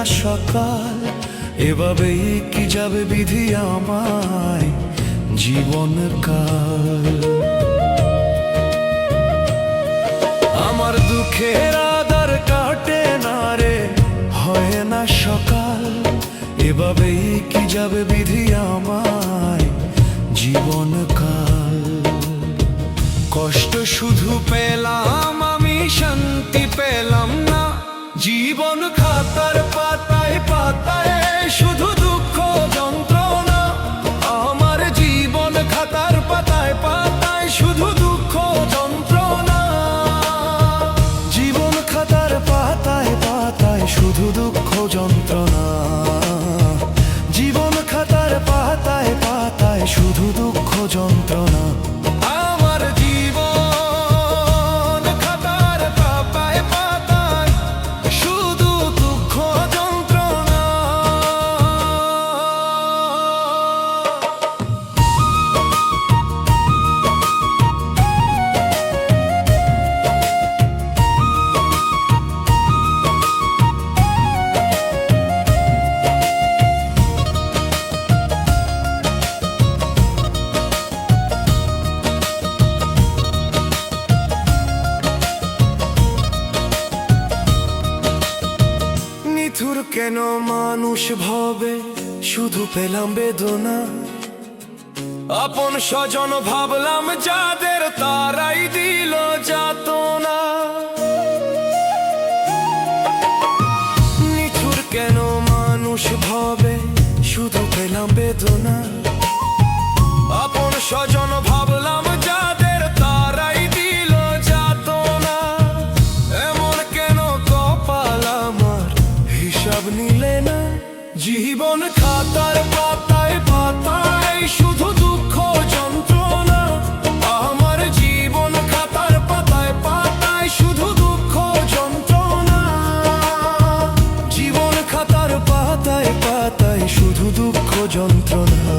সকাল, এভাবেই কি যাবে বিধি আমায় জীবনকাল। আমার দুঃখের আধার কাটে না রে, হয় না সকাল, এভাবেই কি যাবে বিধি আমায় জীবনকাল। কষ্ট শুধু পেলাম আমি, শান্তি পেলাম না। জীবন খাতার পাতায় পাতায় শুধু দুঃখ যন্ত্রণা। আমার জীবন খাতার পাতায় পাতায় শুধু দুঃখ যন্ত্রণা। জীবন খাতার পাতায় পাতায় শুধু দুঃখ যন্ত্রণা। জীবন খাতার পাতায় পাতায় শুধু দুঃখ যন্ত্রণা। কেন মানুষ ভাবে শুধু পেলাম বেদনা। আপন স্বজন ভাবলাম যাদের, তারাই দিল যাতনা। নিঠুর কেন মানুষ ভাবে শুধু পেলাম বেদনা। আপন স্বজন ভাবলাম যাদের, তারাই দিল যাতনা। এমন কেন কপাল আমার হিসাব নিলে না। জীবন খাতার পাতায় পাতায় শুধু দুঃখ যন্ত্রণা। আমার জীবন খাতার পাতায় পাতায় শুধু দুঃখ যন্ত্রণা। জীবন খাতার পাতায় পাতায় শুধু দুঃখ যন্ত্রণা।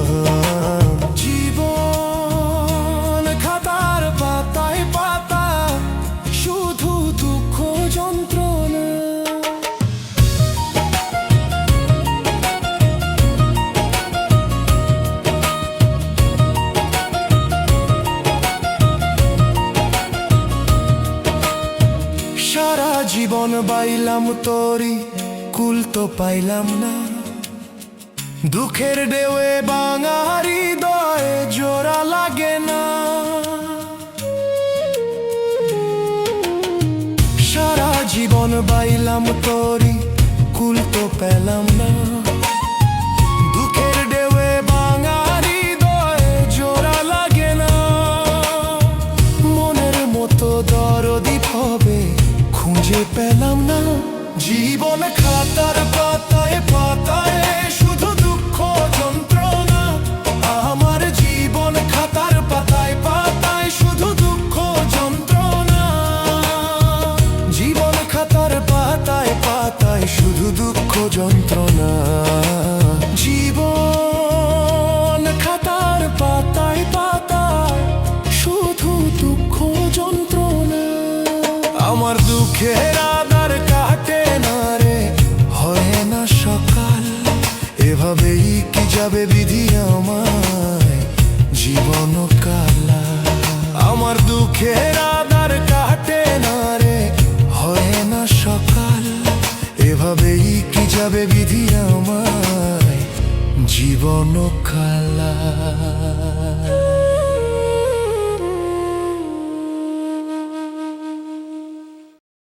জীবন খাতার পাতায় পাতায় শুধু দুঃখ যন্ত্রণা। সারা জীবন বাইলাম তোরি, কুল তো পাইলাম না। দুঃখের ঢেউয়ে ভাঙা হৃদয়ে জোড়া লাগে না। সারা জীবন বাইলাম তোরি, কুল তো পেলাম না। দুঃখের ঢেউয়ে ভাঙা হৃদয়ে জোড়া লাগে না। মনের মতো দরদি হবে খুঁজে পেলাম না। জীবন খাতার পাতায় পাতায় শুধু দুঃখ যন্ত্রণা। আমার জীবন খাতার পাতায় পাতায় শুধু দুঃখ যন্ত্রণা। জীবন খাতার পাতায় পাতায় শুধু দুঃখ যন্ত্রণা। জীবন খাতার পাতায় পাতায় শুধু দুঃখ যন্ত্রণা। আমার দুঃখের আধার কাটে না রে, হয় না সকাল, এভাবেই কি যাবে বিধি আমায় জীবনকাল। আমার দুঃখের আধার কাটে না রে, হয় না সকাল, এভাবেই কি যাবে বিধি আমায় জীবনকাল।